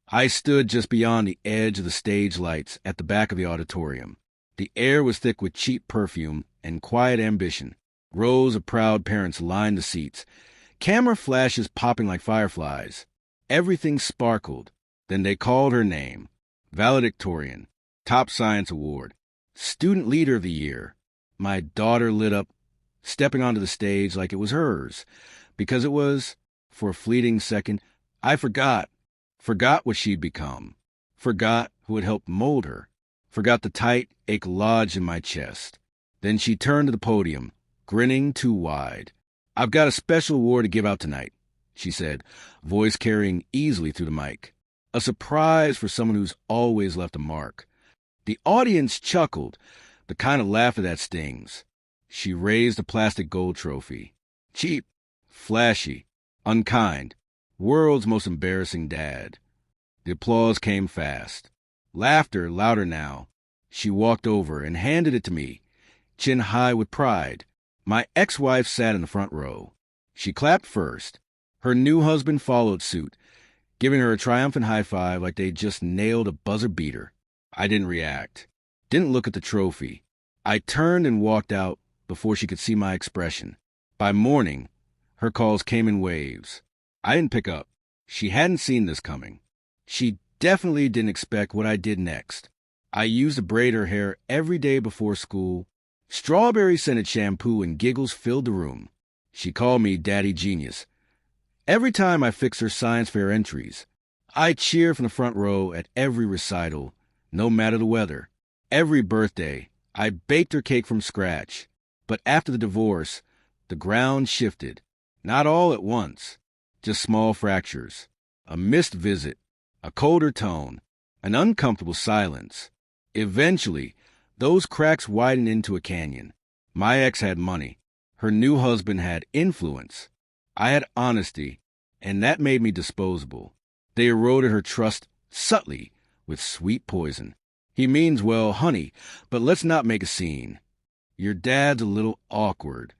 I stood just beyond the edge of the stage lights at the back of the auditorium. The air was thick with cheap perfume and quiet ambition. Rows of proud parents lined the seats, camera flashes popping like fireflies. Everything sparkled. Then they called her name. Valedictorian, top science award, student leader of the year. My daughter lit up, stepping onto the stage like it was hers, because it was. For a fleeting second, I forgot what she'd become, forgot who had helped mold her, forgot the tight ache lodged in my chest. Then she turned to the podium, grinning too wide. "I've got a special award to give out tonight," she said, voice carrying easily through the mic. A surprise for someone who's always left a mark. The audience chuckled, the kind of laughter that stings. She raised a plastic gold trophy. Cheap, flashy, unkind, world's most embarrassing dad. The applause came fast. Laughter louder now. She walked over and handed it to me, chin high with pride. My ex-wife sat in the front row. She clapped first. Her new husband followed suit, giving her a triumphant high five like they'd just nailed a buzzer beater. I didn't react, didn't look at the trophy. I turned and walked out before she could see my expression. By morning, her calls came in waves. I didn't pick up. She hadn't seen this coming. She definitely didn't expect what I did next. I used to braid her hair every day before school. Strawberry-scented shampoo and giggles filled the room. She called me Daddy Genius. Every time I fixed her science fair entries, I cheered from the front row at every recital, no matter the weather. Every birthday, I baked her cake from scratch. But after the divorce, the ground shifted. Not all at once, just small fractures. A missed visit, a colder tone, an uncomfortable silence. Eventually, those cracks widened into a canyon. My ex had money. Her new husband had influence. I had honesty, and that made me disposable. They eroded her trust subtly with sweet poison. "He means well, honey, but let's not make a scene. Your dad's a little awkward."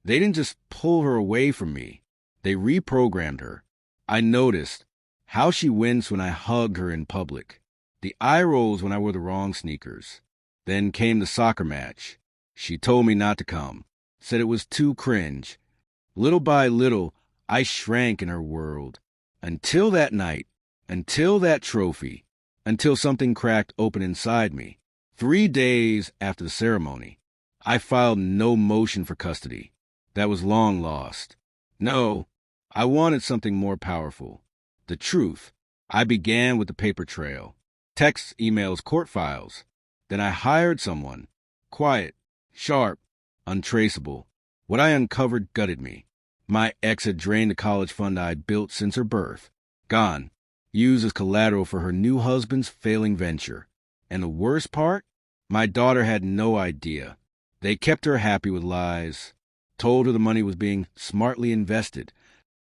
They didn't just pull her away from me. They reprogrammed her. I noticed how she winced when I hugged her in public, the eye rolls when I wore the wrong sneakers. Then came the soccer match. She told me not to come, said it was too cringe. Little by little, I shrank in her world. Until that night, until that trophy, until something cracked open inside me. 3 days after the ceremony, I filed no motion for custody. That was long lost. No, I wanted something more powerful. The truth. I began with the paper trail. Texts, emails, court files. Then I hired someone. Quiet, sharp, untraceable. What I uncovered gutted me. My ex had drained the college fund I'd built since her birth. Gone. Used as collateral for her new husband's failing venture. And the worst part? My daughter had no idea. They kept her happy with lies, told her the money was being smartly invested,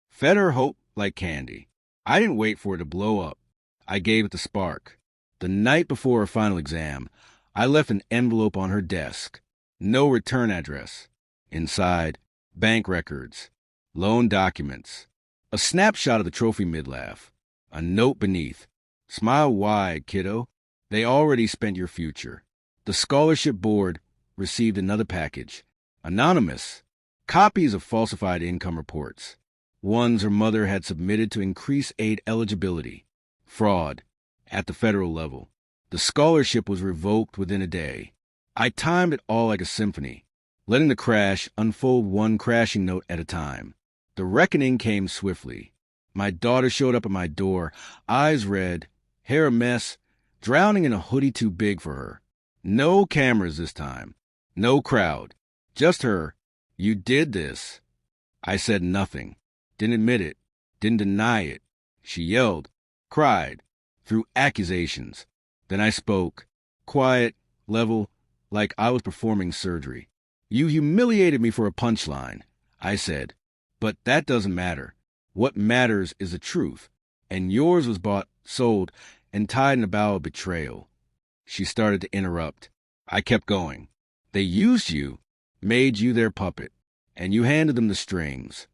fed her hope like candy. I didn't wait for it to blow up. I gave it the spark. The night before her final exam, I left an envelope on her desk. No return address. Inside, bank records, loan documents, a snapshot of the trophy midlaff, a note beneath. "Smile wide, kiddo. They already spent your future." The scholarship board received another package. Anonymous. Copies of falsified income reports. Ones her mother had submitted to increase aid eligibility. Fraud. At the federal level. The scholarship was revoked within a day. I timed it all like a symphony, letting the crash unfold one crashing note at a time. The reckoning came swiftly. My daughter showed up at my door, eyes red, hair a mess, drowning in a hoodie too big for her. No cameras this time. No crowd. Just her. "You did this." I said nothing. Didn't admit it. Didn't deny it. She yelled, cried, threw accusations. Then I spoke. Quiet, level, like I was performing surgery. "You humiliated me for a punchline," I said. "But that doesn't matter. What matters is the truth. And yours was bought, sold, and tied in a bow of betrayal." She started to interrupt. I kept going. "They used you, made you their puppet, and you handed them the strings."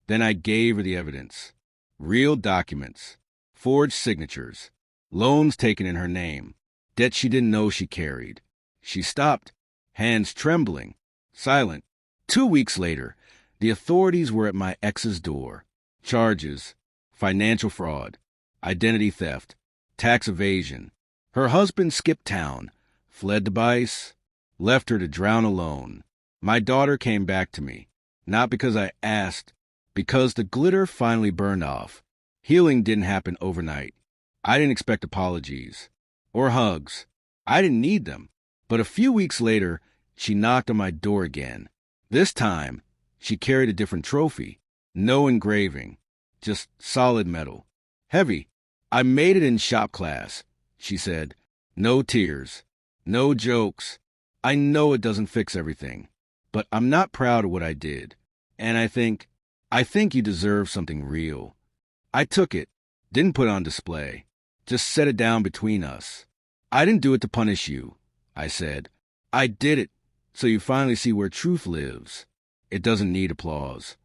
Then I gave her the evidence. Real documents. forged signatures, loans taken in her name, debt she didn't know she carried. She stopped, hands trembling, silent. 2 weeks later, the authorities were at my ex's door. Charges: financial fraud, identity theft, tax evasion. Her husband skipped town, fled to Bice, left her to drown alone. My daughter came back to me, not because I asked, because the glitter finally burned off. Healing didn't happen overnight. I didn't expect apologies or hugs. I didn't need them. But a few weeks later, she knocked on my door again. This time, she carried a different trophy. No engraving, just solid metal. Heavy. I made it in shop class, she said. No tears. No jokes. I know it doesn't fix everything, but I'm not proud of what I did. And I think you deserve something real. I took it, didn't put it on display, just set it down between us. I didn't do it to punish you, I said. I did it so you finally see where truth lives. It doesn't need applause.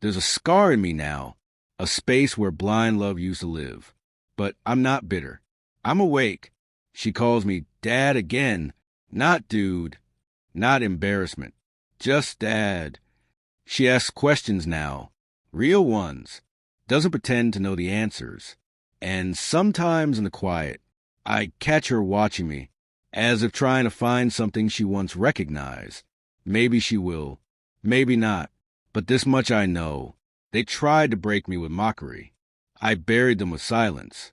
There's a scar in me now, a space where blind love used to live. But I'm not bitter. I'm awake. She calls me Dad again. Not dude. Not embarrassment. Just Dad. She asks questions now. Real ones. Doesn't pretend to know the answers. And sometimes in the quiet, I catch her watching me, as if trying to find something she once recognized. Maybe she will. Maybe not. But this much I know. They tried to break me with mockery. I buried them with silence.